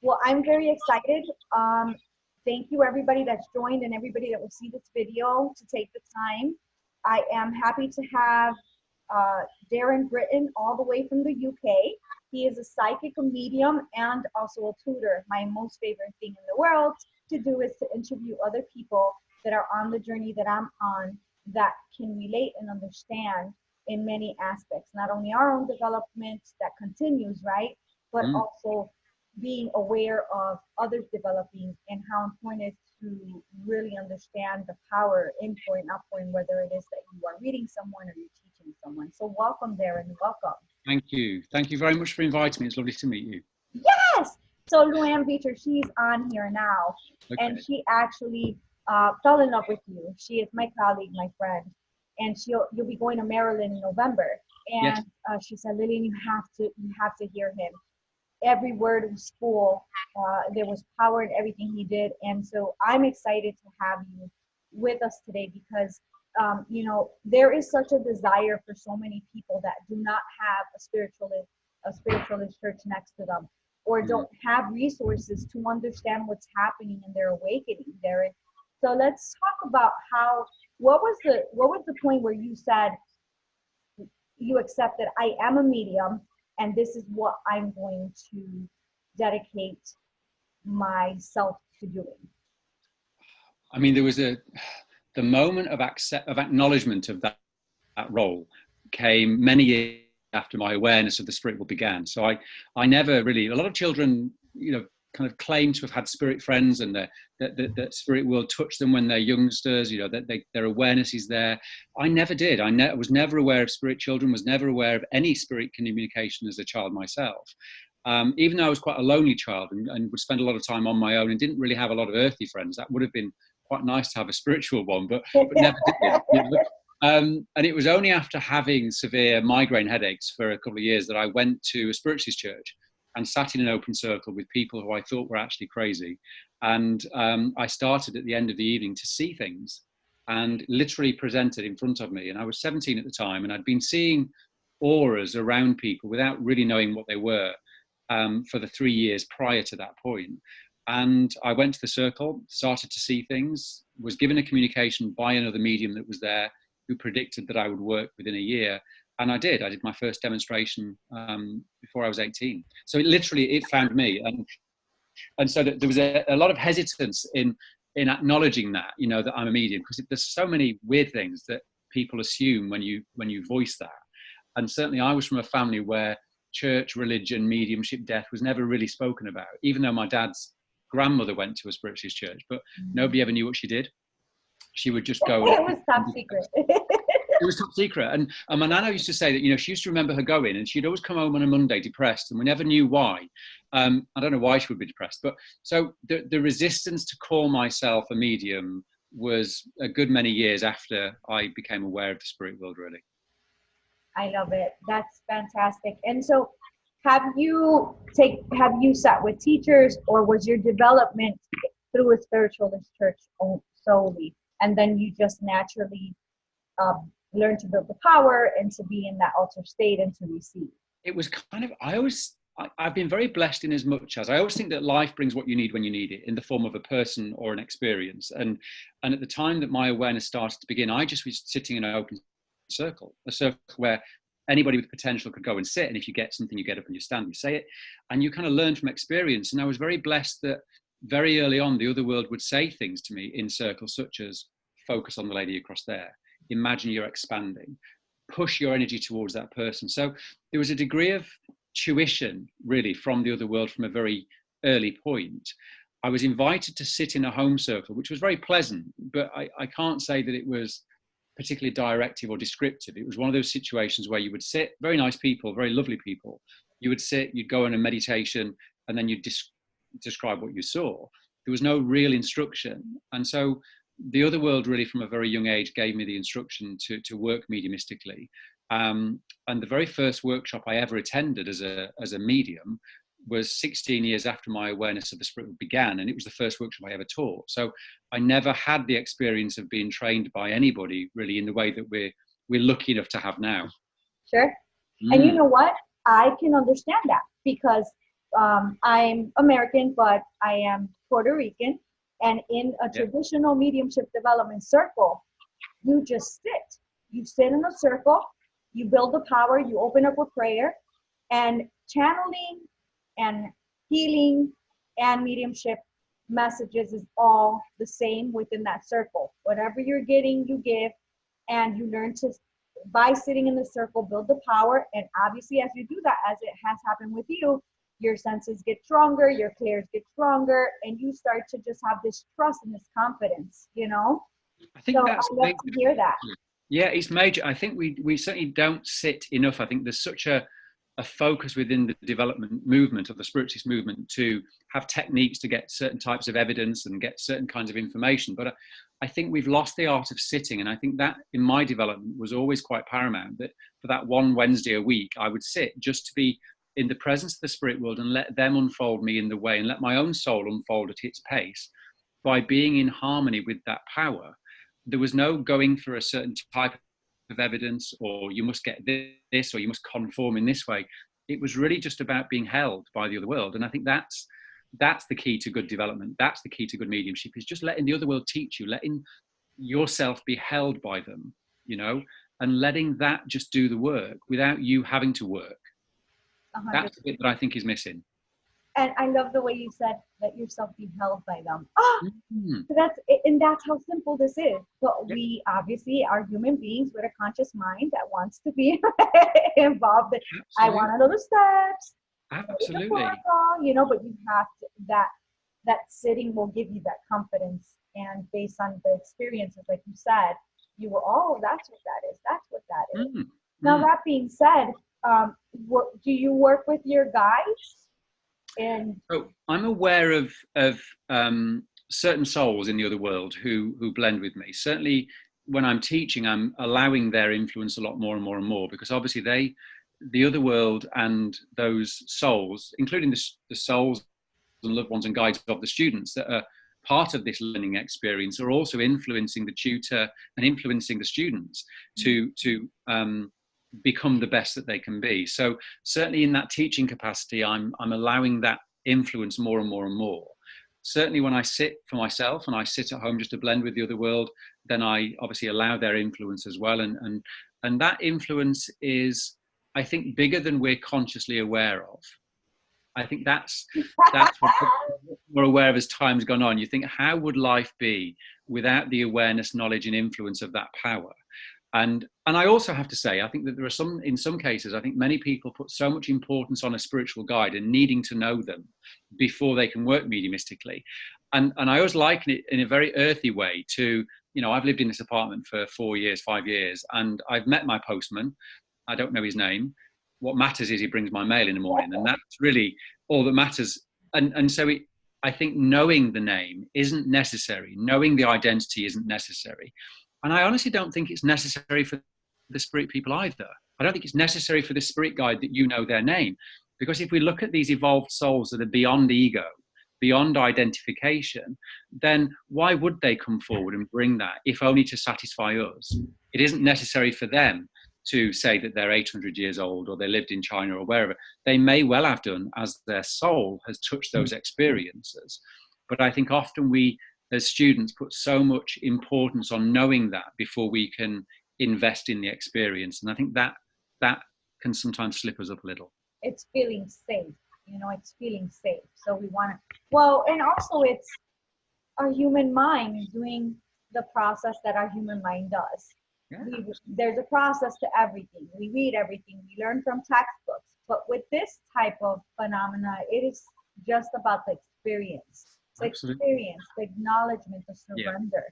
Well, I'm very excited. Thank you everybody that's joined and everybody that will see this video to take the time. I am happy to have Darren Brittain all the way from the UK. He is a psychic, a medium, and also a tutor. My most favorite thing in the world to do is to interview other people that are on the journey that I'm on that can relate and understand in many aspects, not only our own development that continues, right? But also being aware of others developing and how important it is to really understand the power, inpouring, outpouring, whether it is that you are reading someone or you're teaching someone. So welcome, Darren, welcome. Thank you. Thank you very much for inviting me. It's lovely to meet you. Yes! So Luann Beecher, she's on here now, and she actually fell in love with you. She is my colleague, my friend, and you'll be going to Maryland in November. And yes. She said, Lillian, you have to hear him. Every word was full. There was power in everything he did. And so I'm excited to have you with us today because, you know, there is such a desire for so many people that do not have a spiritualist church next to them or don't have resources to understand what's happening in their awakening. So let's talk about what was the point where you said you accepted I am a medium and this is what I'm going to dedicate myself to doing? I mean, there was the moment of acknowledgement of that role came many years after my awareness of the spirit world began. So I never really, a lot of children, you know, kind of claim to have had spirit friends and that spirit world touched them when they're youngsters, you know, that their awareness is there. I never did. I was never aware of spirit children, was never aware of any spirit communication as a child myself. Even though I was quite a lonely child and would spend a lot of time on my own and didn't really have a lot of earthly friends. That would have been quite nice to have a spiritual one, but never did. You know? And it was only after having severe migraine headaches for a couple of years that I went to a Spiritualist Church and sat in an open circle with people who I thought were actually crazy. And I started at the end of the evening to see things and literally presented in front of me. And I was 17 at the time, and I'd been seeing auras around people without really knowing what they were for the 3 years prior to that point. And I went to the circle, started to see things, was given a communication by another medium that was there who predicted that I would work within a year. And I did. I did my first demonstration before I was 18. So it found me. And so there was a lot of hesitance in acknowledging that, you know, that I'm a medium, because there's so many weird things that people assume when you voice that. And certainly I was from a family where church, religion, mediumship, death was never really spoken about, even though my dad's grandmother went to a Spiritualist church, but nobody ever knew what she did. She would just go. It was top secret. It was top secret. And my nana used to say that, you know, she used to remember her going and she'd always come home on a Monday depressed, and we never knew why. I don't know why she would be depressed, but so the resistance to call myself a medium was a good many years after I became aware of the spirit world, really. I love it. That's fantastic. And so have you sat with teachers, or was your development through a Spiritualist church solely? And then you just naturally learn to build the power and to be in that altered state and to receive? It was kind of, I've been very blessed in as much as I always think that life brings what you need when you need it, in the form of a person or an experience. And at the time that my awareness started to begin, I just was sitting in an open circle, a circle where anybody with potential could go and sit. And if you get something, you get up and you stand, you say it, and you kind of learn from experience. And I was very blessed that very early on, the other world would say things to me in circles, such as focus on the lady across there, imagine you're expanding, push your energy towards that person. So there was a degree of tuition really from the other world from a very early point. I was invited to sit in a home circle, which was very pleasant, but I can't say that it was particularly directive or descriptive. It was one of those situations where you would sit, very nice people, very lovely people, you would sit, you'd go on a meditation, and then you'd describe what you saw. There was no real instruction. And so the other world really from a very young age gave me the instruction to work mediumistically. And the very first workshop I ever attended as a medium was 16 years after my awareness of the spirit began, and it was the first workshop I ever taught. So I never had the experience of being trained by anybody really in the way that we're lucky enough to have now. Sure. And you know what? I can understand that, because I'm American, but I am Puerto Rican. And in a traditional mediumship development circle, you just sit. You sit in a circle, you build the power, you open up a prayer, and channeling and healing and mediumship messages is all the same within that circle. Whatever you're getting, you give, and you learn to, by sitting in the circle, build the power. And obviously, as you do that, as it has happened with you, your senses get stronger, your clairs get stronger, and you start to just have this trust and this confidence, you know? I think So that's I love to hear that. Yeah, it's major. I think we certainly don't sit enough. I think there's such a focus within the development movement of the spiritualist movement to have techniques to get certain types of evidence and get certain kinds of information. But I think we've lost the art of sitting. And I think that in my development was always quite paramount, that for that one Wednesday a week, I would sit just to be in the presence of the spirit world and let them unfold me in the way and let my own soul unfold at its pace by being in harmony with that power. There was no going for a certain type of evidence, or you must get this, or you must conform in this way. It was really just about being held by the other world. And I think that's the key to good development. That's the key to good mediumship, is just letting the other world teach you, letting yourself be held by them, you know, and letting that just do the work without you having to work. 100%. That's the bit that I think is missing. And I love the way you said, let yourself be held by them. That's how simple this is. But we obviously are human beings with a conscious mind that wants to be involved. Absolutely. I want to know the steps. Absolutely. You know, but you have to, that sitting will give you that confidence. And based on the experiences, like you said, you were, oh, that's what that is. That's what that is. Now, that being said, do you work with your guides? And so I'm aware of certain souls in the other world who blend with me. Certainly when I'm teaching, I'm allowing their influence a lot more and more and more, because obviously the other world and those souls, including the souls and loved ones and guides of the students that are part of this learning experience, are also influencing the tutor and influencing the students to become the best that they can be. So certainly in that teaching capacity, I'm allowing that influence more and more and more. Certainly when I sit for myself and I sit at home just to blend with the other world, then I obviously allow their influence as well. And that influence is, I think, bigger than we're consciously aware of. I think that's what we're aware of as time's gone on. You think, how would life be without the awareness, knowledge, and influence of that power? And I also have to say, I think that there are in some cases, I think many people put so much importance on a spiritual guide and needing to know them before they can work mediumistically. And I always liken it in a very earthy way to, you know, I've lived in this apartment for 4 years, 5 years, and I've met my postman. I don't know his name. What matters is he brings my mail in the morning, and that's really all that matters. And so I think knowing the name isn't necessary. Knowing the identity isn't necessary. And I honestly don't think it's necessary for the spirit people either. I don't think it's necessary for the spirit guide that you know their name. Because if we look at these evolved souls that are beyond ego, beyond identification, then why would they come forward and bring that, if only to satisfy us? It isn't necessary for them to say that they're 800 years old or they lived in China or wherever. They may well have done, as their soul has touched those experiences. But I think often we, as students, put so much importance on knowing that before we can invest in the experience. And I think that can sometimes slip us up a little. It's feeling safe, you know, it's feeling safe. So we want to, well, and also it's our human mind doing the process that our human mind does. Yeah. There's a process to everything. We read everything, we learn from textbooks. But with this type of phenomena, it is just about the experience. The experience, the acknowledgement, the surrender.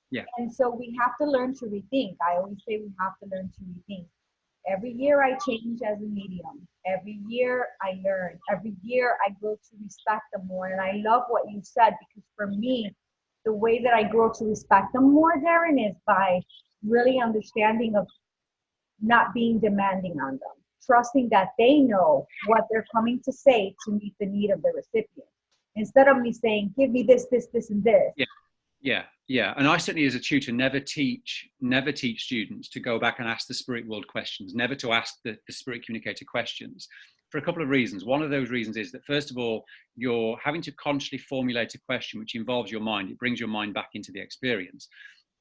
Yeah. And so we have to learn to rethink. I always say we have to learn to rethink. Every year I change as a medium. Every year I learn. Every year I grow to respect them more. And I love what you said, because for me, the way that I grow to respect them more, Darren, is by really understanding of not being demanding on them. Trusting that they know what they're coming to say to meet the need of the recipient. Instead of me saying, give me this, this, this, and this. Yeah. And I certainly, as a tutor, never teach students to go back and ask the spirit world questions, never to ask the spirit communicator questions. for a couple of reasons. One of those reasons is that, first of all, you're having to consciously formulate a question which involves your mind. It brings your mind back into the experience.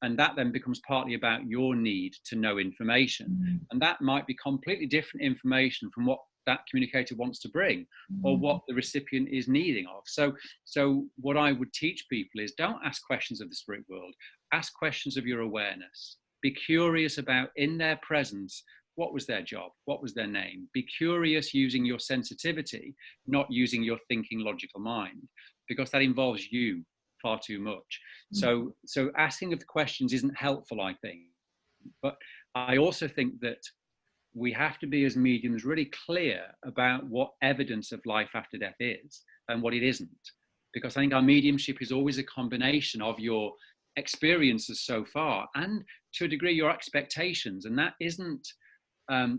And that then becomes partly about your need to know information. And that might be completely different information from what that communicator wants to bring or what the recipient is needing of. So what I would teach people is, don't ask questions of the spirit world. Ask questions of your awareness. Be curious about, in their presence, what was their job? What was their name? Be curious using your sensitivity, not using your thinking logical mind, because that involves you far too much. So asking of the questions isn't helpful, I think. But I also think that we have to be, as mediums, really clear about what evidence of life after death is and what it isn't. Because I think our mediumship is always a combination of your experiences so far and, to a degree, your expectations. And that isn't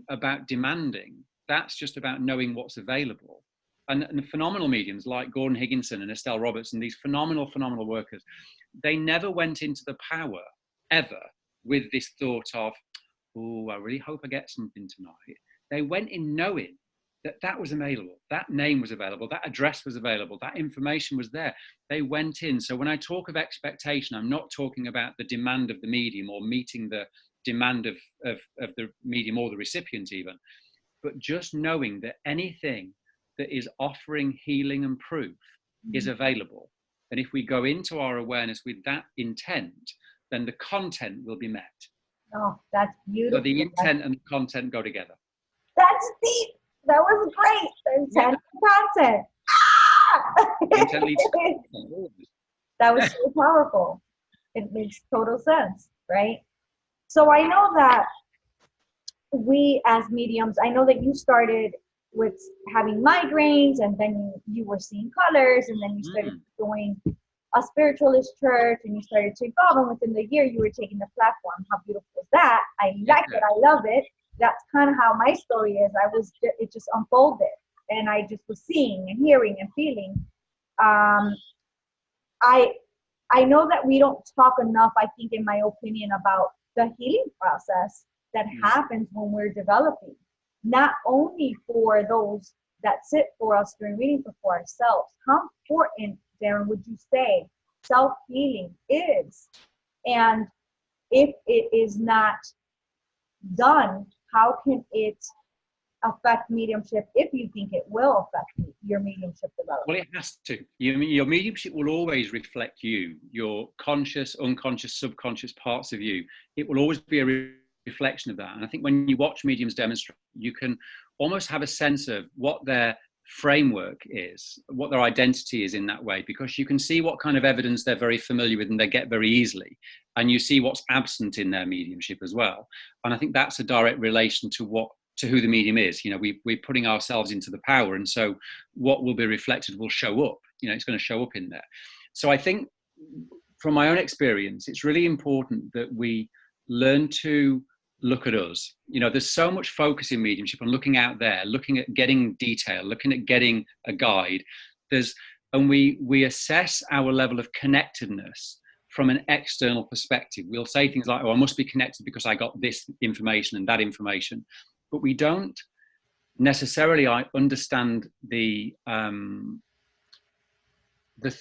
about demanding. That's just about knowing what's available. And the phenomenal mediums like Gordon Higginson and Estelle Roberts and these phenomenal workers, they never went into the power ever with this thought of, oh, I really hope I get something tonight. They went in knowing that that was available, that name was available, that address was available, that information was there. They went in. So when I talk of expectation, I'm not talking about the demand of the medium or meeting the demand of the medium or the recipient even, but just knowing that anything that is offering healing and proof is available. And if we go into our awareness with that intent, then the content will be met. Oh, that's beautiful. So the intent and the content go together. That's deep. That was great. The intent and content. Intent leads to content. That was so powerful. It makes total sense, right? So I know that we as mediums, I know that you started with having migraines, and then you were seeing colors, and then you started going a spiritualist church, and you started to evolve, and within the year you were taking the platform. How beautiful is that? I like it. I love it. That's kind of how my story is. It just unfolded, and I just was seeing and hearing and feeling. I know that we don't talk enough, I think, in my opinion, about the healing process that happens when we're developing, not only for those that sit for us during reading, but for ourselves. How important, Darren, would you say self-healing is? And if it is not done, how can it affect mediumship, if you think it will affect your mediumship development? Well, it has to. Your mediumship will always reflect you, your conscious, unconscious, subconscious parts of you. It will always be a reflection of that. And I think when you watch mediums demonstrate, you can almost have a sense of what their framework is, what their identity is in that way, because you can see what kind of evidence they're very familiar with and they get very easily. And you see what's absent in their mediumship as well. And I think that's a direct relation to who the medium is. We're putting ourselves into the power, and so what will be reflected will show up. It's going to show up in there. So I think from my own experience, it's really important that we learn to look at us. There's so much focus in mediumship on looking out there, looking at getting detail, looking at getting a guide. And we assess our level of connectedness from an external perspective. We'll say things like, oh, I must be connected because I got this information and that information. But we don't necessarily understand the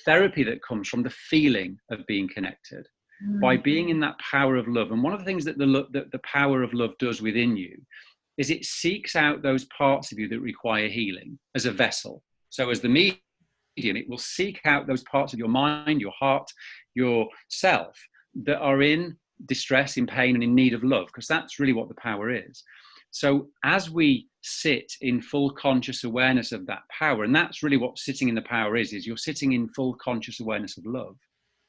therapy that comes from the feeling of being connected, by being in that power of love. And one of the things that the power of love does within you is it seeks out those parts of you that require healing as a vessel. So as the medium, it will seek out those parts of your mind, your heart, your self that are in distress, in pain, and in need of love, because that's really what the power is. So as we sit in full conscious awareness of that power, and that's really what sitting in the power is you're sitting in full conscious awareness of love.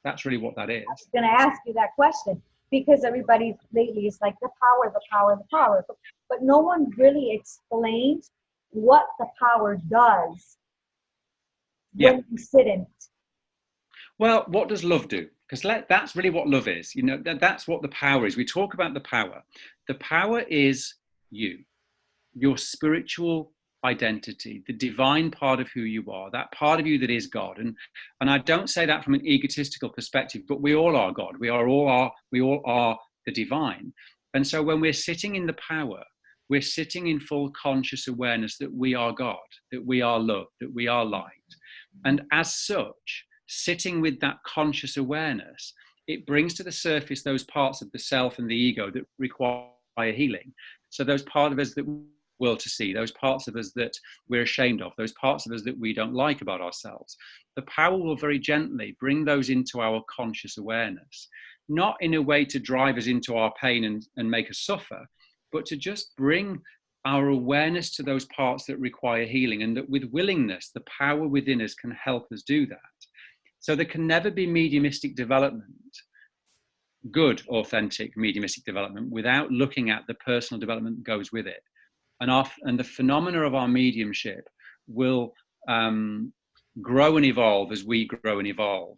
That's really what that is. I was going to ask you that question, because everybody lately is like the power. But no one really explains what the power does when you sit in it. Well, what does love do? Because that's really what love is. That's what the power is. We talk about the power. The power is you, your spiritual identity, the divine part of who you are, that part of you that is God. And I don't say that from an egotistical perspective, but we all are God. We all are the divine. And so when we're sitting in the power, we're sitting in full conscious awareness that we are God, that we are love, that we are light. And as such, sitting with that conscious awareness, it brings to the surface those parts of the self and the ego that require healing. So those parts of us that will to see, those parts of us that we're ashamed of, those parts of us that we don't like about ourselves, the power will very gently bring those into our conscious awareness, not in a way to drive us into our pain and make us suffer, but to just bring our awareness to those parts that require healing, and that with willingness, the power within us can help us do that. So there can never be mediumistic development, good, authentic mediumistic development, without looking at the personal development that goes with it. And the phenomena of our mediumship will grow and evolve as we grow and evolve.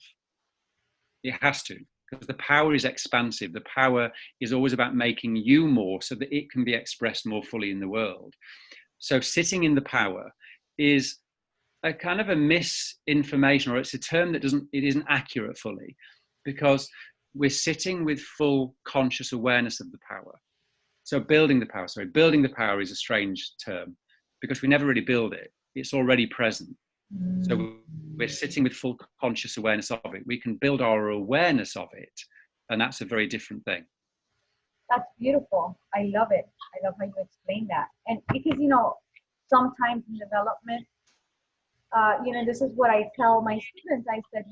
It has to, because the power is expansive. The power is always about making you more so that it can be expressed more fully in the world. So sitting in the power is a kind of a misinformation, or it's a term that isn't accurate fully, because we're sitting with full conscious awareness of the power. So building the power is a strange term, because we never really build it. It's already present. So we're sitting with full conscious awareness of it. We can build our awareness of it, and that's a very different thing. That's beautiful. I love it. I love how you explain that. And because, sometimes in development, this is what I tell my students. I said,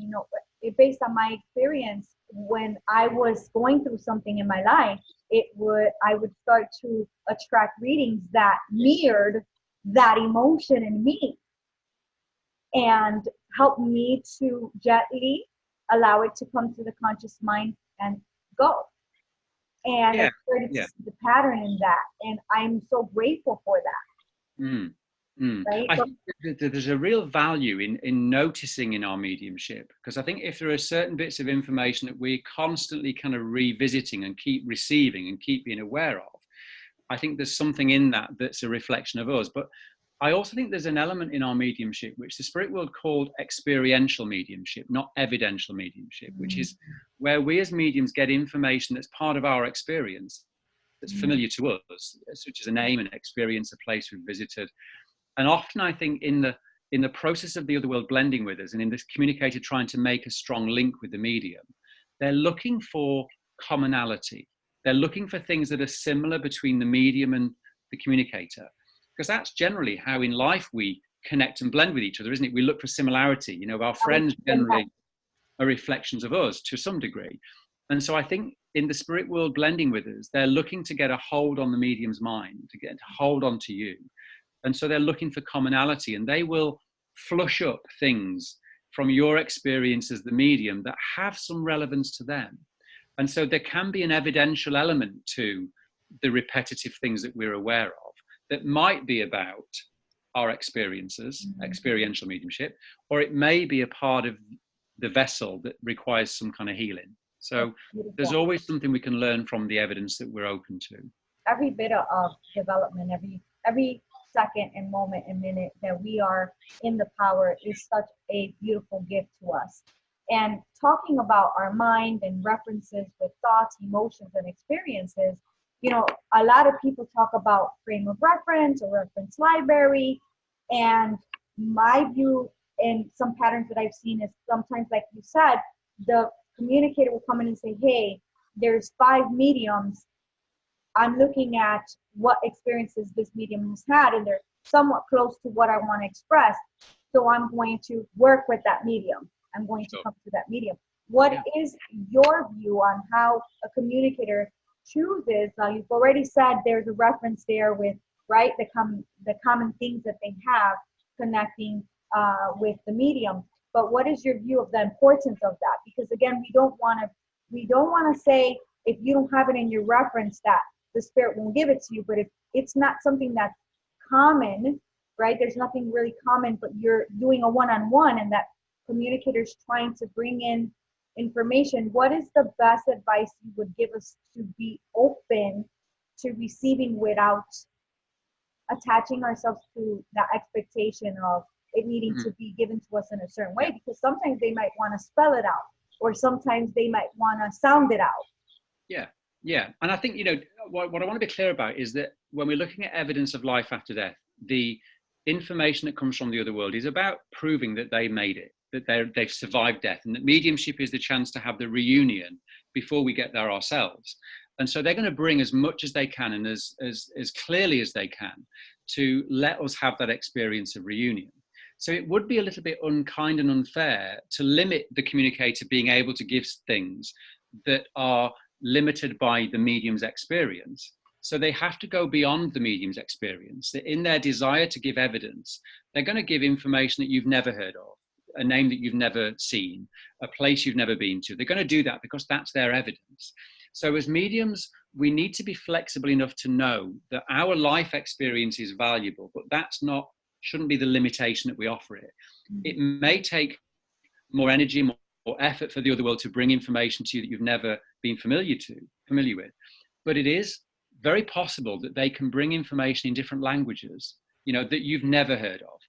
based on my experience, when I was going through something in my life, I would start to attract readings that mirrored that emotion in me, and help me to gently allow it to come to the conscious mind and go. And I started to see the pattern in that, and I'm so grateful for that. Right? I think that there's a real value in noticing in our mediumship, because I think if there are certain bits of information that we're constantly kind of revisiting and keep receiving and keep being aware of, I think there's something in that that's a reflection of us. But I also think there's an element in our mediumship which the spirit world called experiential mediumship, not evidential mediumship, which is where we as mediums get information that's part of our experience, that's familiar to us, such as a name, an experience, a place we've visited. And often I think in the process of the other world blending with us, and in this communicator trying to make a strong link with the medium, they're looking for commonality. They're looking for things that are similar between the medium and the communicator, because that's generally how in life we connect and blend with each other, isn't it? We look for similarity. Our friends generally are reflections of us to some degree. And so I think in the spirit world blending with us, they're looking to get a hold on the medium's mind, to get a hold onto you. And so they're looking for commonality, and they will flush up things from your experience as the medium that have some relevance to them. And so there can be an evidential element to the repetitive things that we're aware of that might be about our experiences, experiential mediumship, or it may be a part of the vessel that requires some kind of healing. So there's always something we can learn from the evidence that we're open to. Every bit of development, every second and moment and minute that we are in the power is such a beautiful gift to us. And talking about our mind and references with thoughts, emotions, and experiences, a lot of people talk about frame of reference or reference library. And my view and some patterns that I've seen is sometimes, like you said, the communicator will come in and say, hey, there's 5 mediums. I'm looking at what experiences this medium has had, and they're somewhat close to what I want to express. So I'm going to work with that medium. I'm going to come to that medium. What is your view on how a communicator chooses? You've already said there's a reference there with, right, the common things that they have connecting with the medium. But what is your view of the importance of that? Because again, we don't want to say, if you don't have it in your reference, that the spirit won't give it to you. But if it's not something that's common, right? There's nothing really common, but you're doing a one-on-one, and that communicator's trying to bring in information. What is the best advice you would give us to be open to receiving without attaching ourselves to that expectation of it needing to be given to us in a certain way? Because sometimes they might want to spell it out, or sometimes they might want to sound it out. Yeah. Yeah, and I think, what I want to be clear about is that when we're looking at evidence of life after death, the information that comes from the other world is about proving that they made it, that they've survived death, and that mediumship is the chance to have the reunion before we get there ourselves. And so they're going to bring as much as they can and as clearly as they can to let us have that experience of reunion. So it would be a little bit unkind and unfair to limit the communicator being able to give things that are limited by the medium's experience. So they have to go beyond the medium's experience. In their desire to give evidence, they're going to give information that you've never heard of, a name that you've never seen, a place you've never been to. They're going to do that because that's their evidence. So as mediums, we need to be flexible enough to know that our life experience is valuable, but shouldn't be the limitation that we offer it. It may take more energy, more effort for the other world to bring information to you that you've never been familiar with. But it is very possible that they can bring information in different languages, that you've never heard of.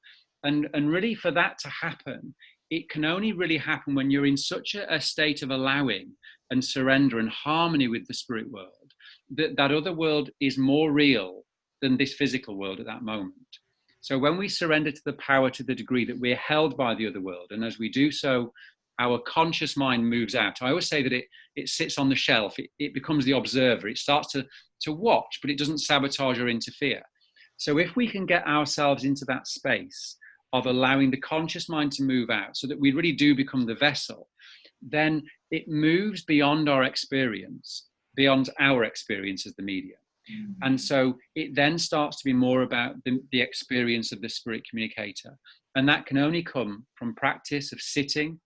And really, for that to happen, it can only really happen when you're in such a state of allowing and surrender and harmony with the spirit world, that other world is more real than this physical world at that moment. So when we surrender to the power to the degree that we're held by the other world, and as we do so, our conscious mind moves out. I always say that it sits on the shelf. It becomes the observer. It starts to watch, but it doesn't sabotage or interfere. So if we can get ourselves into that space of allowing the conscious mind to move out so that we really do become the vessel, then it moves beyond our experience as the medium. And so it then starts to be more about the experience of the spirit communicator. And that can only come from practice of sitting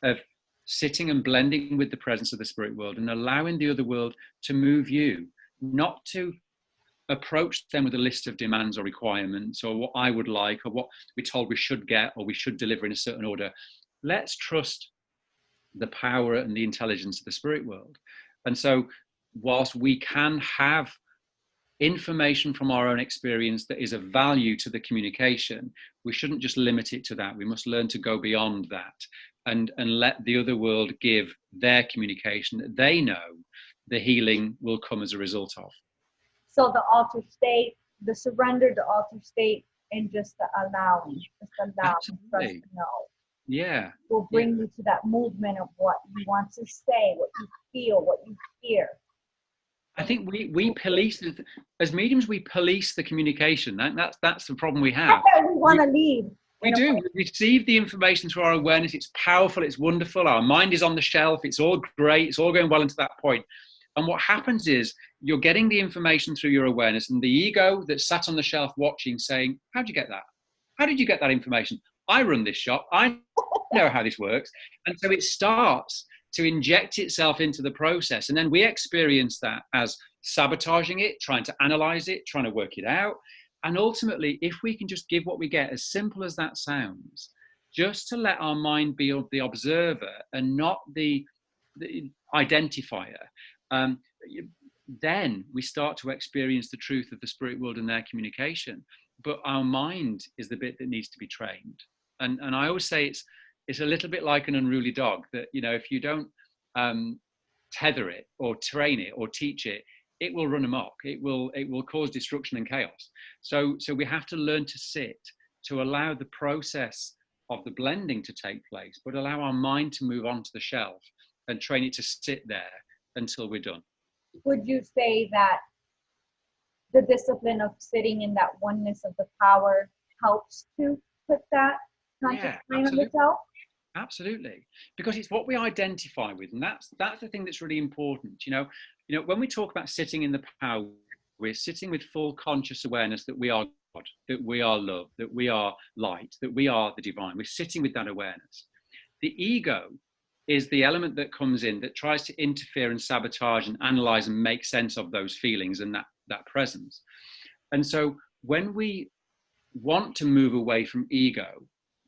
and blending with the presence of the spirit world and allowing the other world to move you, not to approach them with a list of demands or requirements or what I would like or what we're told we should get or we should deliver in a certain order. Let's trust the power and the intelligence of the spirit world. And so whilst we can have information from our own experience that is of value to the communication, we shouldn't just limit it to that. We must learn to go beyond that and let the other world give their communication that they know the healing will come as a result of. So the alter state, the surrender, the alter state, and just the allowing, trust to know. Yeah. Will bring you to that movement of what you want to say, what you feel, what you hear. I think we police, as mediums, we police the communication. That's the problem we have. We want to lead. We do. We receive the information through our awareness. It's powerful. It's wonderful. Our mind is on the shelf. It's all great. It's all going well into that point. And what happens is you're getting the information through your awareness, and the ego that sat on the shelf watching saying, how'd you get that? How did you get that information? I run this shop. I know how this works. And so it starts to inject itself into the process. And then we experience that as sabotaging it, trying to analyze it, trying to work it out. And ultimately, if we can just give what we get, as simple as that sounds, just to let our mind be the observer and not the identifier, then we start to experience the truth of the spirit world and their communication. But our mind is the bit that needs to be trained. And I always say it's a little bit like an unruly dog that, if you don't tether it or train it or teach it, it will run amok. It will cause destruction and chaos. So we have to learn to sit, to allow the process of the blending to take place, but allow our mind to move onto the shelf and train it to sit there until we're done. Would you say that the discipline of sitting in that oneness of the power helps to put that conscious mind on the shelf? Absolutely, because it's what we identify with, and that's the thing that's really important. When we talk about sitting in the power, we're sitting with full conscious awareness that we are God, that we are love, that we are light, that we are the divine. We're sitting with that awareness. The ego is the element that comes in that tries to interfere and sabotage and analyze and make sense of those feelings and that presence. And so when we want to move away from ego,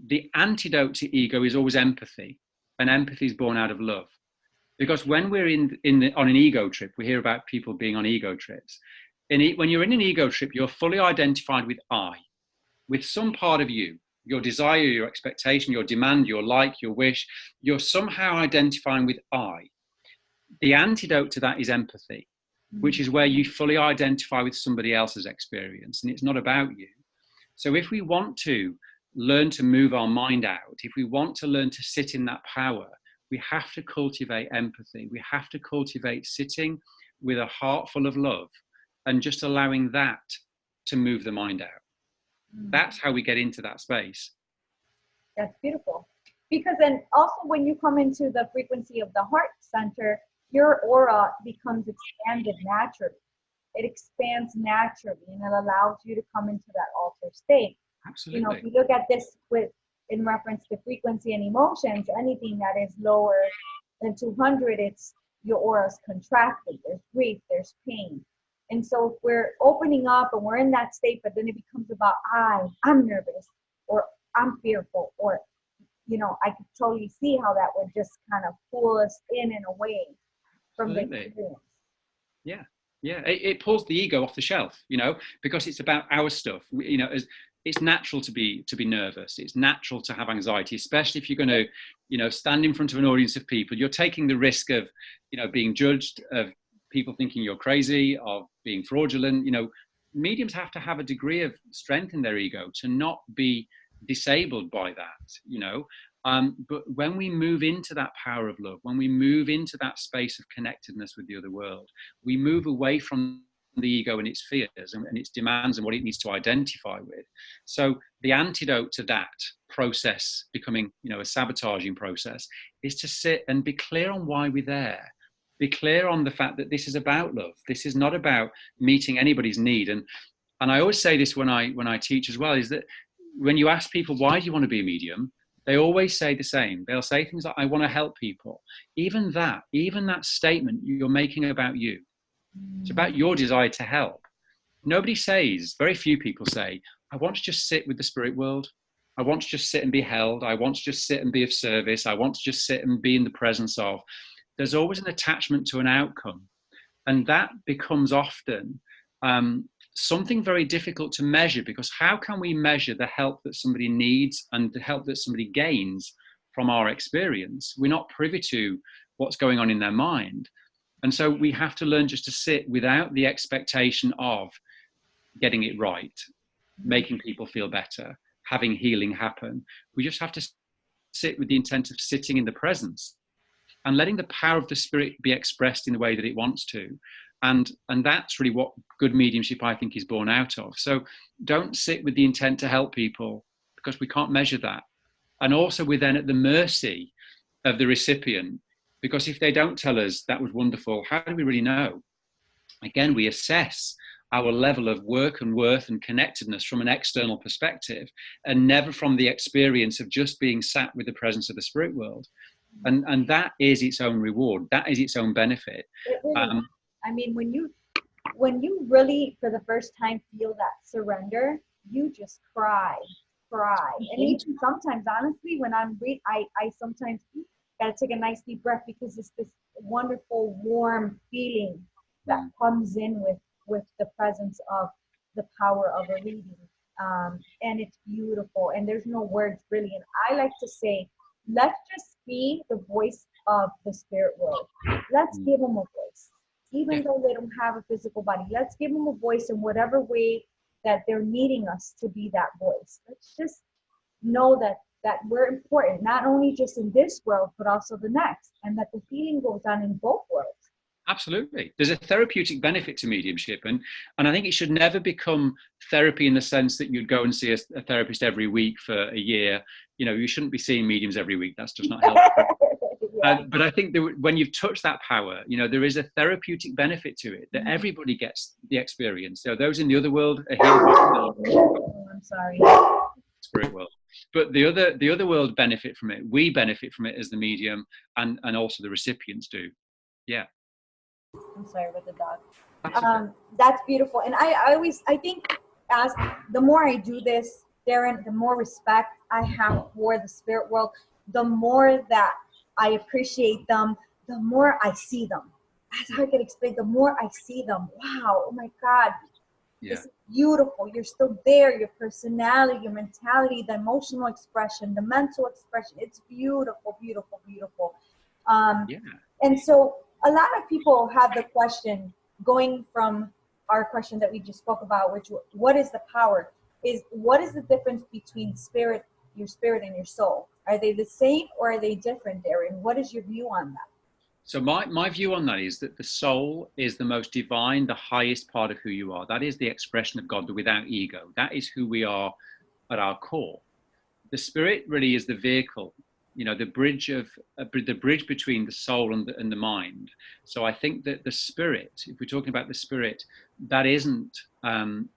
the antidote to ego is always empathy, and empathy is born out of love. Because when we're on an ego trip, we hear about people being on ego trips. When you're in an ego trip, you're fully identified with I, with some part of you, your desire, your expectation, your demand, your like, your wish. You're somehow identifying with I. The antidote to that is empathy. which is where you fully identify with somebody else's experience, and it's not about you. So if we want to learn to move our mind out, if we want to learn to sit in that power, we have to cultivate empathy. We have to cultivate sitting with a heart full of love and just allowing that to move the mind out. That's how we get into that space. That's beautiful. Because then also when you come into the frequency of the heart center, your aura becomes expanded naturally. It expands naturally, and it allows you to come into that altered state. Absolutely. You know, if you look at this in reference to frequency and emotions, anything that is lower than 200, it's your aura's contracted. There's grief, there's pain. And so if we're opening up and we're in that state, but then it becomes about I'm nervous, or I'm fearful, or, you know, I could totally see how that would just kind of pull us in and away from the experience. Yeah. Yeah, it pulls the ego off the shelf, you know, because it's about our stuff. You know, it's natural to be nervous. It's natural to have anxiety, especially if you're going to, you know, stand in front of an audience of people. You're taking the risk of, you know, being judged, of people thinking you're crazy, of being fraudulent. You know, mediums have to have a degree of strength in their ego to not be disabled by that, you know. But when we move into that power of love, when we move into that space of connectedness with the other world, we move away from the ego and its fears and its demands and what it needs to identify with. So the antidote to that process becoming, you know, a sabotaging process is to sit and be clear on why we're there. Be clear on the fact that this is about love. This is not about meeting anybody's need. And I always say this when I teach as well, is that when you ask people, why do you want to be a medium? They always say the same. They'll say things like, I want to help people. Even that statement you're making about you. It's about your desire to help. Nobody says, very few people say, I want to just sit with the spirit world. I want to just sit and be held. I want to just sit and be of service. I want to just sit and be in the presence of. There's always an attachment to an outcome. And that becomes often something very difficult to measure, because how can we measure the help that somebody needs and the help that somebody gains from our experience? We're not privy to what's going on in their mind. And so we have to learn just to sit without the expectation of getting it right, making people feel better, having healing happen. We just have to sit with the intent of sitting in the presence and letting the power of the spirit be expressed in the way that it wants to. And that's really what good mediumship, I think, is born out of. So don't sit with the intent to help people, because we can't measure that. And also we're then at the mercy of the recipient, because if they don't tell us that was wonderful, how do we really know? Again, we assess our level of work and worth and connectedness from an external perspective, and never from the experience of just being sat with the presence of the spirit world. And that is its own reward. That is its own benefit. I mean, when you really, for the first time, feel that surrender, you just cry. And even sometimes, honestly, when I sometimes gotta take a nice deep breath, because it's this wonderful, warm feeling that comes in with the presence of the power of a reading. And it's beautiful, and there's no words really. And I like to say, let's just be the voice of the spirit world. Let's give them a voice. Even though they don't have a physical body, let's give them a voice in whatever way that they're needing us to be that voice. Let's just know that we're important, not only just in this world, but also the next, and that the healing goes on in both worlds. Absolutely. There's a therapeutic benefit to mediumship. And I think it should never become therapy in the sense that you'd go and see a therapist every week for a year. You know, you shouldn't be seeing mediums every week. That's just not helpful. But I think that when you've touched that power, you know, there is a therapeutic benefit to it, that everybody gets the experience. So those in the other world are healed. I'm sorry. Spirit world. But the other world benefit from it. We benefit from it as the medium, and also the recipients do. Yeah. I'm sorry with the dog. That's beautiful. And I think as the more I do this, Darren, the more respect I have for the spirit world, the more that I appreciate them, the more I see them. That's how I can explain. The more I see them, wow, oh my God, this is beautiful. You're still there. Your personality, your mentality, the emotional expression, the mental expression. It's beautiful, beautiful, beautiful. And so a lot of people have the question, going from our question that we just spoke about, which what is the power, is what is the difference between spirit, your spirit and your soul? Are they the same or are they different, Darren? What is your view on that? So my view on that is that the soul is the most divine, the highest part of who you are. That is the expression of God, without ego. That is who we are at our core. The spirit really is the vehicle, you know, the bridge between the soul and the mind. So I think that the spirit, if we're talking about the spirit, that isn't,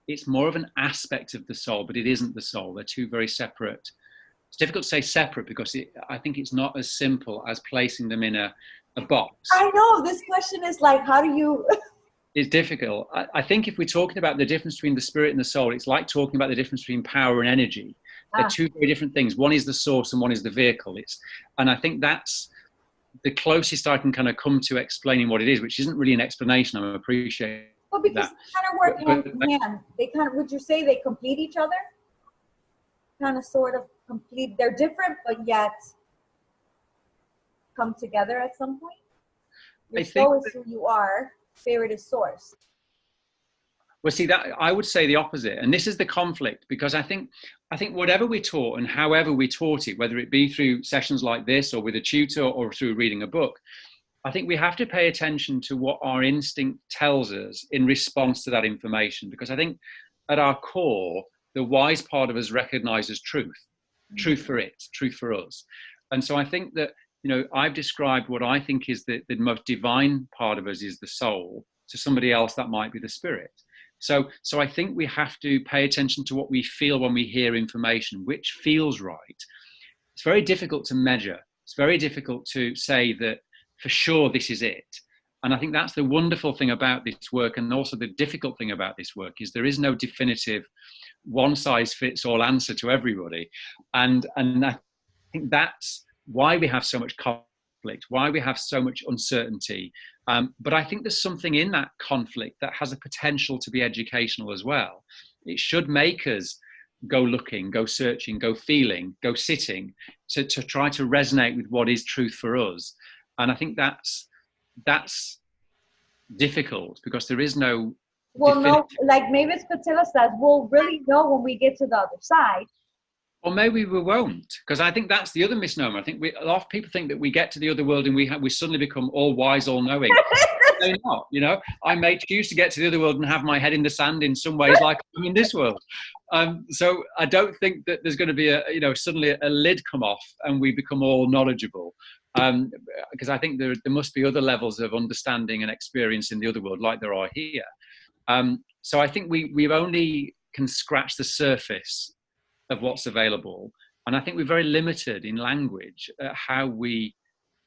it's more of an aspect of the soul, but it isn't the soul. They're two very separate. It's difficult to say separate because I think it's not as simple as placing them in a box. I know, this question is like, how do you... It's difficult. I think if we're talking about the difference between the spirit and the soul, it's like talking about the difference between power and energy. They're two very different things. One is the source and one is the vehicle. And I think that's the closest I can kind of come to explaining what it is, which isn't really an explanation. I appreciate well, because that. they kind of work hand in hand. They kind of, would you say they complete each other? Kind of sort of complete. They're different, but yet come together at some point. Your soul is who you are. Spirit is source. Well, see, that I would say the opposite, and this is the conflict, because I think whatever we taught and however we taught it, whether it be through sessions like this or with a tutor or through reading a book, I think we have to pay attention to what our instinct tells us in response to that information, because I think at our core, the wise part of us recognizes truth for it, truth for us. And so I think that, you know, I've described what I think is the most divine part of us is the soul. To somebody else, that might be the spirit. So I think we have to pay attention to what we feel when we hear information, which feels right. It's very difficult to measure. It's very difficult to say that for sure this is it. And I think that's the wonderful thing about this work, and also the difficult thing about this work, is there is no definitive one-size-fits-all answer to everybody. And I think that's why we have so much conflict, why we have so much uncertainty. But I think there's something in that conflict that has a potential to be educational as well. It should make us go looking, go searching, go feeling, go sitting to try to resonate with what is truth for us. And I think that's difficult because there is no... Well, no, like Mavis could tell us that we'll really know when we get to the other side. Or maybe we won't, because I think that's the other misnomer. I think a lot of people think that we get to the other world and we suddenly become all wise, all knowing. They're not, you know. I may choose to get to the other world and have my head in the sand in some ways, like I'm in this world. So I don't think that there's going to be suddenly a lid come off and we become all knowledgeable. Because I think there must be other levels of understanding and experience in the other world, like there are here. So I think we've only can scratch the surface of what's available, and I think we're very limited in language at how we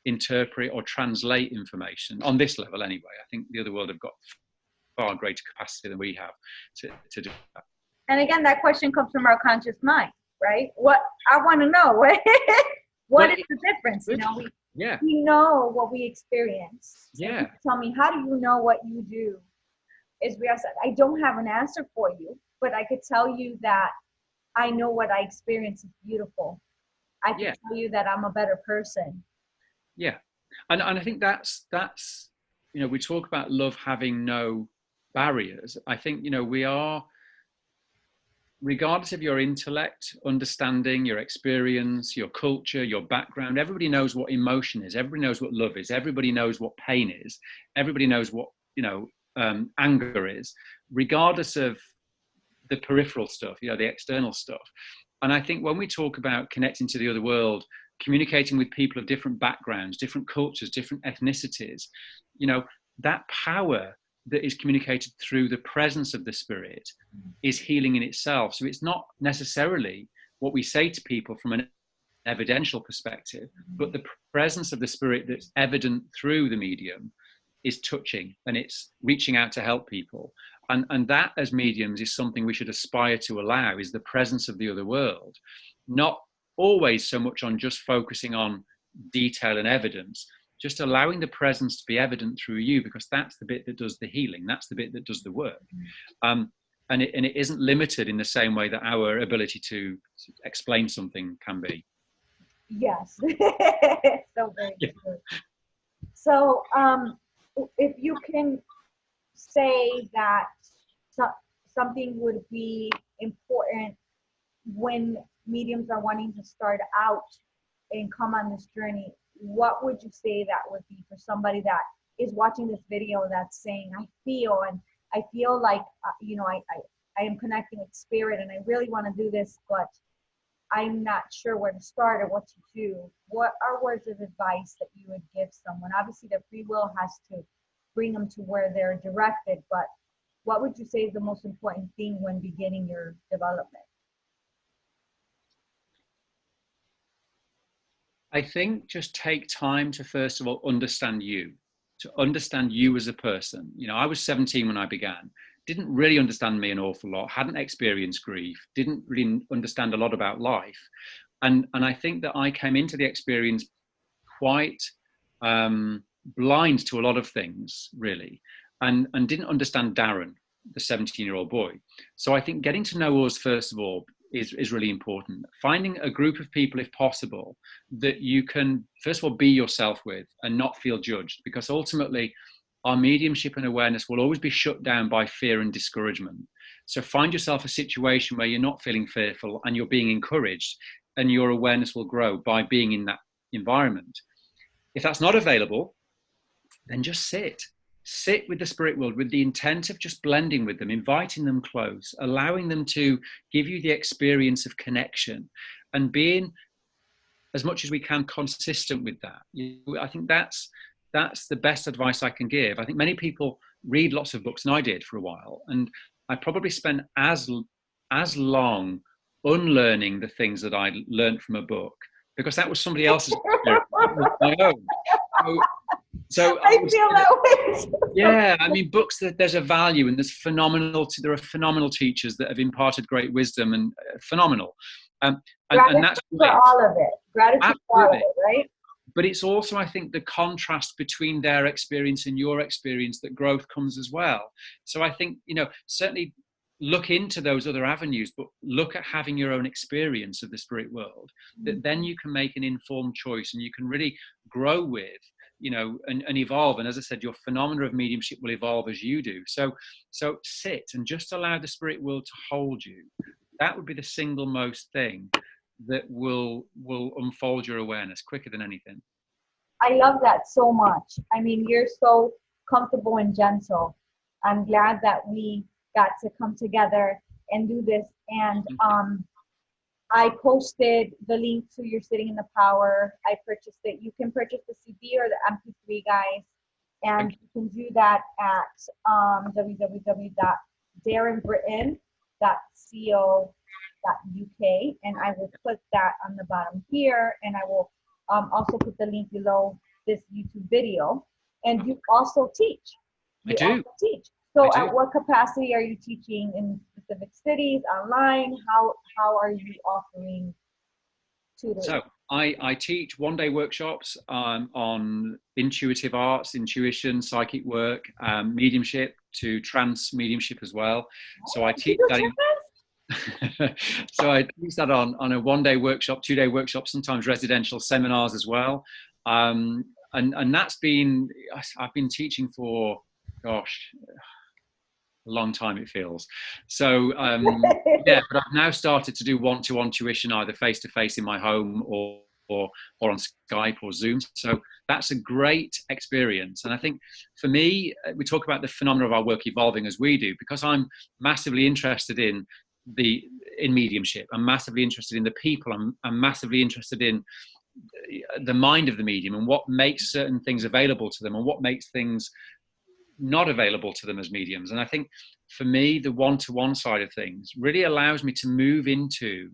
interpret or translate information on this level anyway. I think the other world have got far greater capacity than we have to do that. And again, that question comes from our conscious mind, right? What I want to know, what is the difference? You know, we know what we experience. So yeah. Tell me, how do you know what you do? I don't have an answer for you, but I could tell you that I know what I experience is beautiful. I can tell you that I'm a better person. Yeah. And I think that's, you know, we talk about love having no barriers. I think, you know, we are, regardless of your intellect, understanding, your experience, your culture, your background, everybody knows what emotion is. Everybody knows what love is. Everybody knows what pain is. Everybody knows what, you know, anger is, regardless of the peripheral stuff, you know, the external stuff. And I think when we talk about connecting to the other world, communicating with people of different backgrounds, different cultures, different ethnicities, you know, that power that is communicated through the presence of the spirit is healing in itself. So it's not necessarily what we say to people from an evidential perspective, but the presence of the spirit that's evident through the medium is touching, and it's reaching out to help people. And that, as mediums, is something we should aspire to allow, is the presence of the other world. Not always so much on just focusing on detail and evidence, just allowing the presence to be evident through you, because that's the bit that does the healing. That's the bit that does the work. And it isn't limited in the same way that our ability to explain something can be. Yes. So very good. So if you can say that something would be important when mediums are wanting to start out and come on this journey? What would you say that would be for somebody that is watching this video that's saying, I feel like, I am connecting with spirit and I really want to do this, but I'm not sure where to start or what to do? What are words of advice that you would give someone? Obviously, their free will has to bring them to where they're directed, but what would you say is the most important thing when beginning your development? I think just take time to, first of all, understand you as a person. I was 17 when I began. Didn't really understand me an awful lot, hadn't experienced grief, didn't really understand a lot about life. And I think that I came into the experience quite blind to a lot of things, really, and didn't understand Darren, the 17-year-old boy. So I think getting to know us, first of all, is really important. Finding a group of people, if possible, that you can, first of all, be yourself with and not feel judged, because ultimately our mediumship and awareness will always be shut down by fear and discouragement. So find yourself a situation where you're not feeling fearful and you're being encouraged, and your awareness will grow by being in that environment. If that's not available, then just sit with the spirit world with the intent of just blending with them, inviting them close, allowing them to give you the experience of connection, and being, as much as we can, consistent with that. I think that's the best advice I can give. I think many people read lots of books, and I did for a while, and I probably spent as long unlearning the things that I learned from a book, because that was somebody else's experience, my own. So I feel that way. Yeah, I mean, books, there's a value, and there are phenomenal teachers that have imparted great wisdom, and phenomenal. And that's for all of it. Gratitude absolutely. for all of it, right? But it's also, I think, the contrast between their experience and your experience that growth comes as well. So I think, certainly look into those other avenues, but look at having your own experience of the spirit world, that then you can make an informed choice and you can really grow with, and evolve. And as I said, your phenomena of mediumship will evolve as you do. So sit and just allow the spirit world to hold you. That would be the single most thing that will unfold your awareness quicker than anything. I love that so much. I mean, you're so comfortable and gentle. I'm glad that we got to come together and do this. And I posted the link to You're Sitting in the Power. I purchased it. You can purchase the CD or the MP3, guys. And you can do that at www.darrenbrittain.co.uk. And I will put that on the bottom here. And I will also put the link below this YouTube video. And you also teach. I do. So at what capacity are you teaching? In specific cities, online? How are you offering tutoring? So I teach one-day workshops on intuitive arts, intuition, psychic work, mediumship, to trance mediumship as well. So I teach that. So I teach that on a one-day workshop, two-day workshop, sometimes residential seminars as well. And that's been, I've been teaching for, gosh, a long time it feels. So yeah, but I've now started to do one-to-one tuition, either face-to-face in my home or on Skype or Zoom. So that's a great experience. And I think for me, we talk about the phenomena of our work evolving as we do, because I'm massively interested in mediumship. I'm massively interested in the people. I'm massively interested in the mind of the medium and what makes certain things available to them and what makes things not available to them as mediums. And I think for me, the one-to-one side of things really allows me to move into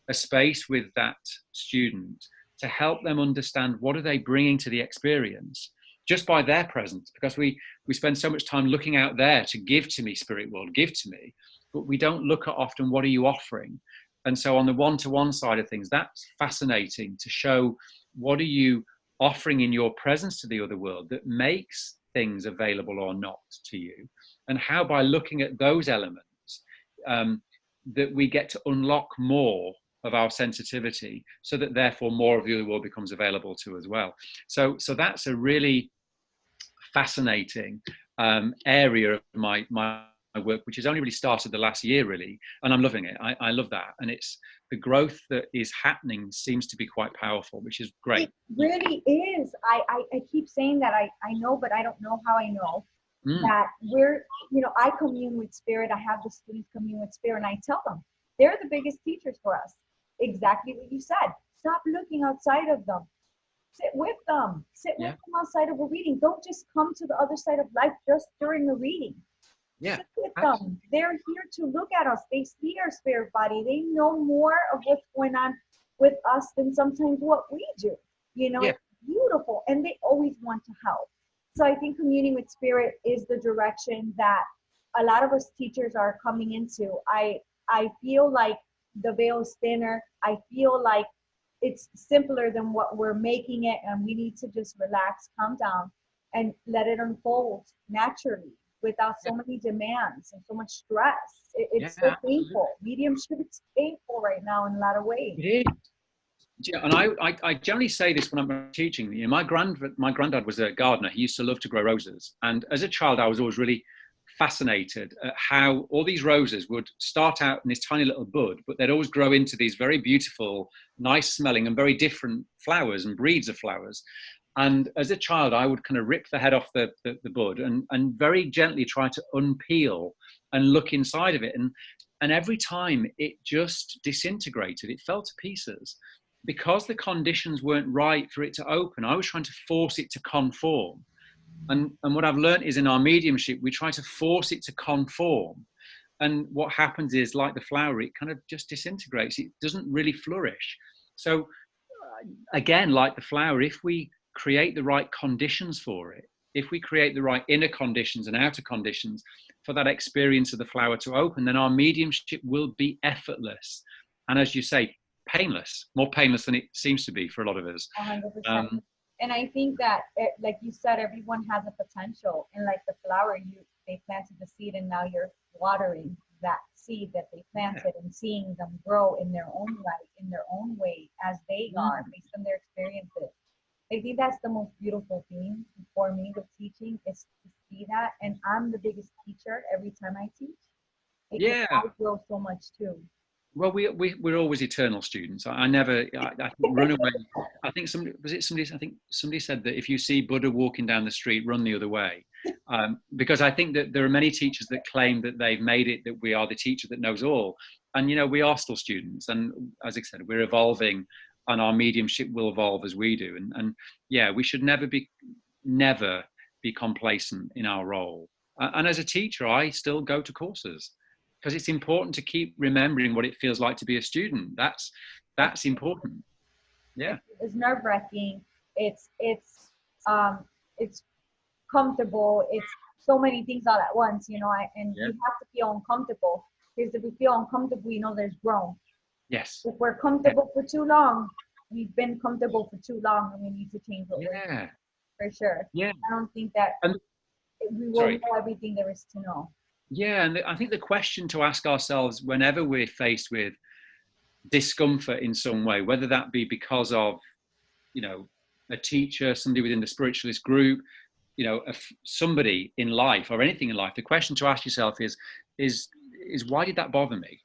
a space with that student to help them understand what are they bringing to the experience just by their presence, because we spend so much time looking out there to give to me, spirit world, give to me, but we don't look at often what are you offering. And so on the one-to-one side of things, that's fascinating to show what are you offering in your presence to the other world that makes things available or not to you, and how by looking at those elements that we get to unlock more of our sensitivity, so that therefore more of the other world becomes available to as well. So that's a really fascinating area of my work, which has only really started the last year, really, and I'm loving it. I love that, and it's the growth that is happening seems to be quite powerful, which is great. It really is. I keep saying that I know, but I don't know how I know that we're, I commune with spirit. I have the students commune with spirit, and I tell them they're the biggest teachers for us. Exactly what you said. Stop looking outside of them. Sit with them. Sit with them outside of a reading. Don't just come to the other side of life just during the reading. Yeah, sit with them. They're here to look at us. They see our spirit body. They know more of what's going on with us than sometimes what we do. It's beautiful, and they always want to help. So I think communing with spirit is the direction that a lot of us teachers are coming into. I feel like the veil is thinner. I feel like it's simpler than what we're making it, and we need to just relax, calm down, and let it unfold naturally, without so many demands and so much stress. It's so painful. Mediumship is painful right now in a lot of ways. It is. Yeah, and I generally say this when I'm teaching. My granddad was a gardener. He used to love to grow roses. And as a child, I was always really fascinated at how all these roses would start out in this tiny little bud, but they'd always grow into these very beautiful, nice smelling and very different flowers and breeds of flowers. And as a child, I would kind of rip the head off the bud and very gently try to unpeel and look inside of it. And every time it just disintegrated, it fell to pieces. Because the conditions weren't right for it to open, I was trying to force it to conform. And what I've learned is in our mediumship, we try to force it to conform. And what happens is, like the flower, it kind of just disintegrates. It doesn't really flourish. So again, like the flower, if we create the right conditions for it, if we create the right inner conditions and outer conditions for that experience of the flower to open, then our mediumship will be effortless. And as you say, painless, more painless than it seems to be for a lot of us. 100%. And I think that, like you said, everyone has a potential. And like the flower, they planted the seed, and now you're watering that seed that they planted and seeing them grow in their own light, in their own way, as they are, based on their experiences. I think that's the most beautiful thing for me with teaching, is to see that. And I'm the biggest teacher every time I teach. I grow so much too. Well, we're always eternal students. I run away. I think somebody said that if you see Buddha walking down the street, run the other way. Because I think that there are many teachers that claim that they've made it, that we are the teacher that knows all. And, we are still students. And as I said, we're evolving, and our mediumship will evolve as we do. And we should never be complacent in our role. And as a teacher, I still go to courses, because it's important to keep remembering what it feels like to be a student. That's important. Yeah. It's nerve-wracking. It's comfortable. It's so many things all at once, you have to feel uncomfortable, because if we feel uncomfortable, there's growth. Yes. If we're comfortable for too long, we've been comfortable for too long, and we need to change what we're doing. For sure. Yeah. I don't think that we will know everything there is to know. Yeah, and I think the question to ask ourselves whenever we're faced with discomfort in some way, whether that be because of, a teacher, somebody within the spiritualist group, somebody in life or anything in life, the question to ask yourself is why did that bother me?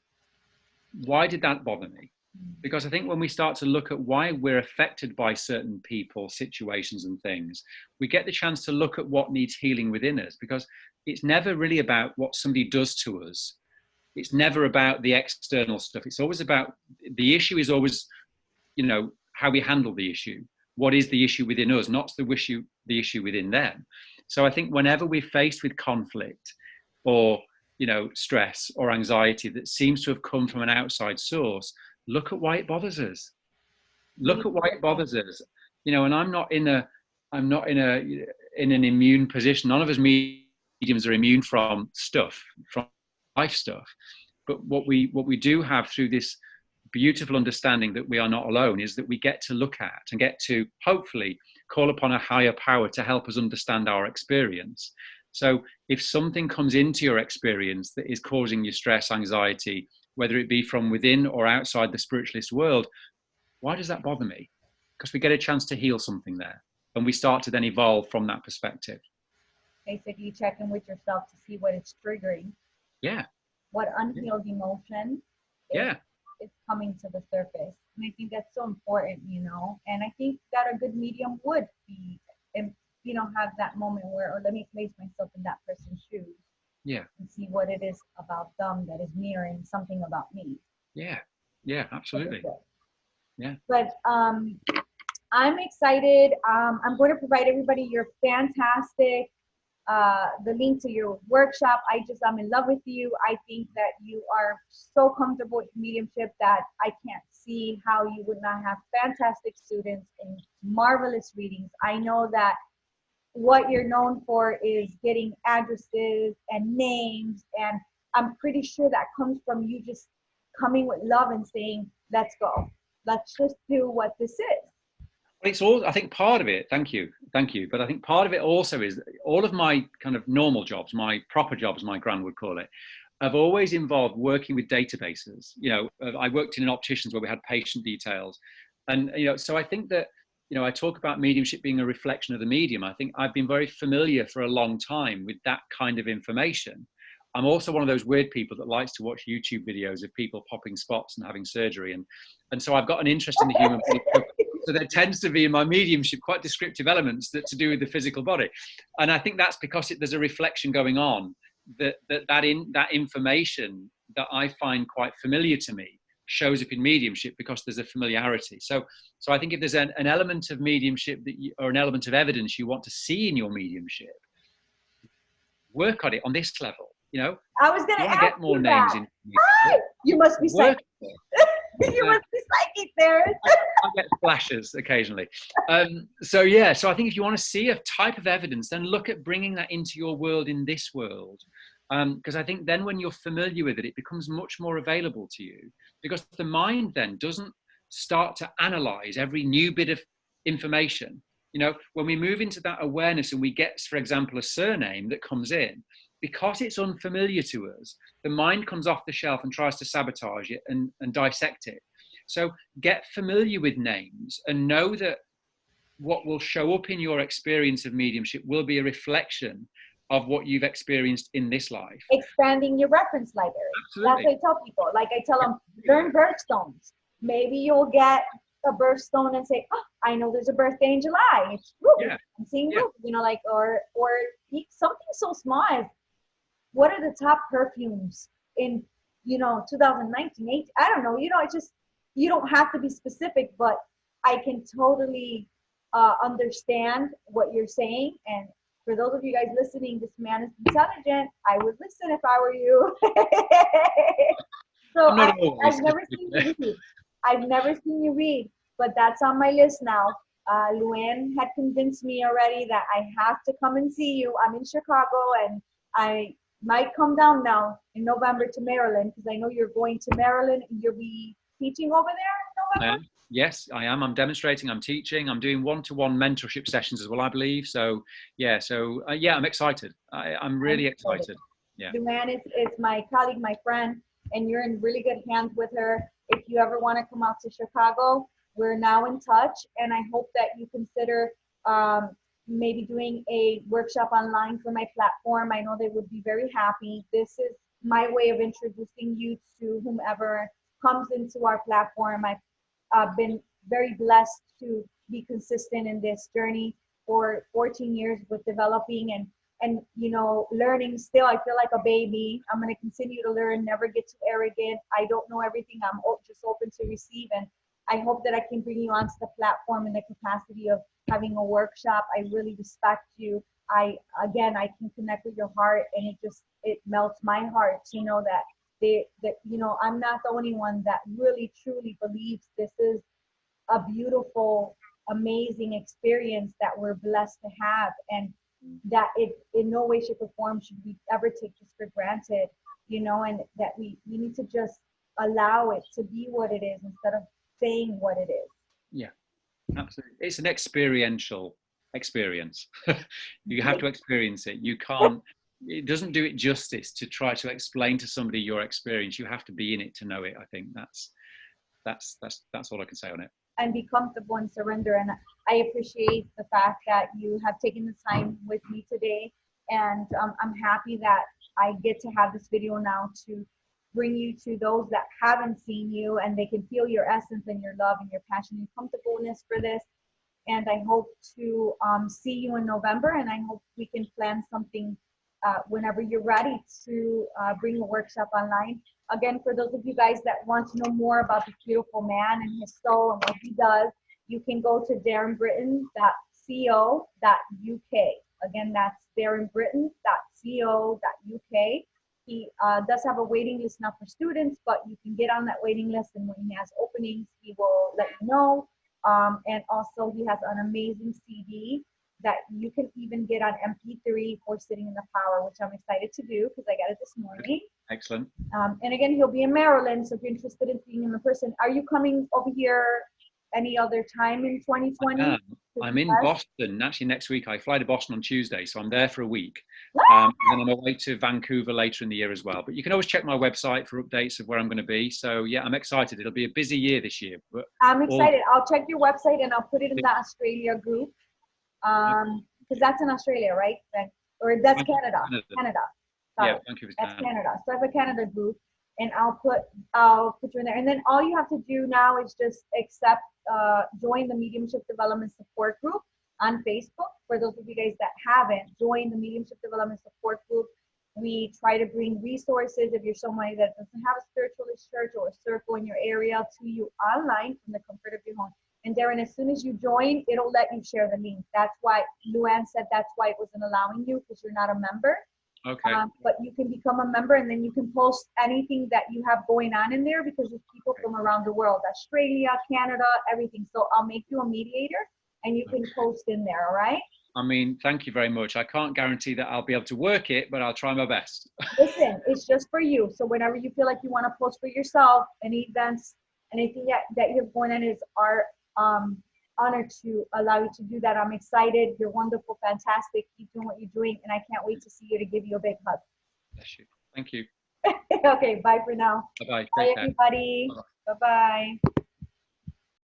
Why did that bother me? Because I think when we start to look at why we're affected by certain people, situations and things, we get the chance to look at what needs healing within us, because it's never really about what somebody does to us. It's never about the external stuff. It's always about, the issue is always, how we handle the issue. What is the issue within us, not the issue within them. So I think whenever we're faced with conflict or, stress or anxiety that seems to have come from an outside source, look at why it bothers us. Look at why it bothers us. And I'm not in an immune position. None of us mediums are immune from life stuff. But what we do have through this beautiful understanding that we are not alone is that we get to look at and get to hopefully call upon a higher power to help us understand our experience. So if something comes into your experience that is causing you stress, anxiety, whether it be from within or outside the spiritualist world, why does that bother me? Because we get a chance to heal something there, and we start to then evolve from that perspective. basically check in with yourself to see what it's triggering. Yeah. What unhealed emotion is coming to the surface. And I think that's so important, you know. And I think that a good medium would be, and you know, have that moment where, or let me place myself in that person's shoes. Yeah. And see what it is about them that is mirroring something about me. Yeah. Yeah, absolutely. Yeah. But I'm excited. I'm going to provide everybody your fantastic, the link to your workshop. I'm in love with you. I think that you are so comfortable with mediumship that I can't see how you would not have fantastic students and marvelous readings. I know that what you're known for is getting addresses and names, and I'm pretty sure that comes from you just coming with love and saying, let's go. Let's just do what this is. It's all, I think part of it, thank you. But I think part of it also is all of my kind of normal jobs, my proper jobs, my gran would call it, have always involved working with databases. You know, I worked in an opticians where we had patient details. And, you know, so I think that, you know, I talk about mediumship being a reflection of the medium. I think I've been very familiar for a long time with that kind of information. I'm also one of those weird people that likes to watch YouTube videos of people popping spots and having surgery. And so I've got an interest in the human body. So there tends to be in my mediumship quite descriptive elements that to do with the physical body. And I think that's because there's a reflection going on that information that I find quite familiar to me shows up in mediumship because there's a familiarity. So I think if there's an element of mediumship or an element of evidence you want to see in your mediumship, work on it on this level. You know, I was going to ask get more you names that. in. You must be psychic. You must be psychic there. I get flashes occasionally. So I think if you want to see a type of evidence, then look at bringing that into your world in this world. Because I think then when you're familiar with it, it becomes much more available to you, because the mind then doesn't start to analyze every new bit of information. You know, when we move into that awareness and we get, for example, a surname that comes in, because it's unfamiliar to us, the mind comes off the shelf and tries to sabotage it and dissect it. So get familiar with names and know that what will show up in your experience of mediumship will be a reflection of what you've experienced in this life. Expanding your reference library. Absolutely. That's what I tell people. Like I tell them, learn birthstones. Maybe you'll get a birthstone and say, oh, I know there's a birthday in July. It's Ruby. Yeah. I'm seeing Ruby. You know, like, or something so small as, what are the top perfumes in, you know, 2019? I don't know. You know, it's just, you don't have to be specific, but I can totally understand what you're saying. And for those of you guys listening, this man is intelligent. I would listen if I were you. So I've never seen you read. I've never seen you read, but that's on my list now. Luann had convinced me already that I have to come and see you. I'm in Chicago, and I might come down now in November to Maryland, because I know you're going to Maryland and you'll be teaching over there in November. Yes, I am. I'm demonstrating, I'm teaching, I'm doing one-to-one mentorship sessions as well, I believe. So I'm excited. I'm really excited. Yeah. Luann is my colleague, my friend, and you're in really good hands with her. If you ever want to come out to Chicago, we're now in touch, and I hope that you consider maybe doing a workshop online for my platform. I know they would be very happy. This is my way of introducing you to whomever comes into our platform. I've been very blessed to be consistent in this journey for 14 years with developing and you know, learning. Still, I feel like a baby. I'm going to continue to learn, never get too arrogant. I don't know everything. I'm just open to receive, and I hope that I can bring you onto the platform in the capacity of having a workshop. I really respect you. I can connect with your heart, and it melts my heart to know that you know, I'm not the only one that really truly believes this is a beautiful, amazing experience that we're blessed to have, and that it in no way, shape, or form should we ever take this for granted, you know, and that we need to just allow it to be what it is instead of saying what it is. Yeah, absolutely. It's an experiential experience. You have to experience it. You can't, it doesn't do it justice to try to explain to somebody your experience. You have to be in it to know it. I think that's all I can say on it. And be comfortable and surrender. And I appreciate the fact that you have taken the time with me today And I'm happy that I get to have this video now to bring you to those that haven't seen you, and they can feel your essence and your love and your passion and comfortableness for this. And I hope to see you in November, and I hope we can plan something whenever you're ready to bring a workshop online. Again, for those of you guys that want to know more about this beautiful man and his soul and what he does, you can go to darrenbrittain.co.uk. Again, that's darrenbrittain.co.uk. He does have a waiting list now for students, but you can get on that waiting list, and when he has openings, he will let you know. And also, he has an amazing CD that you can even get on MP3 for Sitting in the Power, which I'm excited to do because I got it this morning. Excellent. And again, he'll be in Maryland, so if you're interested in seeing him in person, are you coming over here any other time in 2020? I'm in Boston. Actually, next week I fly to Boston on Tuesday, so I'm there for a week. And then I'm away to Vancouver later in the year as well. But you can always check my website for updates of where I'm going to be. So yeah, I'm excited. It'll be a busy year this year. But I'm excited. I'll check your website and I'll put it in the Australia group. Because that's in Australia, right? Or that's Canada. Canada. Sorry. Yeah, Vancouver's that's Canada. So I have a Canada group, and I'll put you in there. And then all you have to do now is just join the Mediumship Development Support Group on Facebook. For those of you guys that haven't joined the Mediumship Development Support Group, we try to bring resources if you're somebody that doesn't have a spiritualist church or a circle in your area to you online from the comfort of your home. And Darren, as soon as you join, it'll let you share the link. That's why Luann said that's why it wasn't allowing you, because you're not a member. Okay. But you can become a member, and then you can post anything that you have going on in there, because there's people from around the world, Australia, Canada, everything. So I'll make you a mediator, and you can post in there, all right? I mean, thank you very much. I can't guarantee that I'll be able to work it, but I'll try my best. Listen, it's just for you. So whenever you feel like you want to post for yourself, any events, anything that you have going on is our honor to allow you to do that. I'm excited. You're wonderful, fantastic. Keep doing what you're doing, and I can't wait to see you, to give you a big hug. Bless you. Thank you. Okay, bye for now. Bye-bye. Bye, everybody. Bye-bye.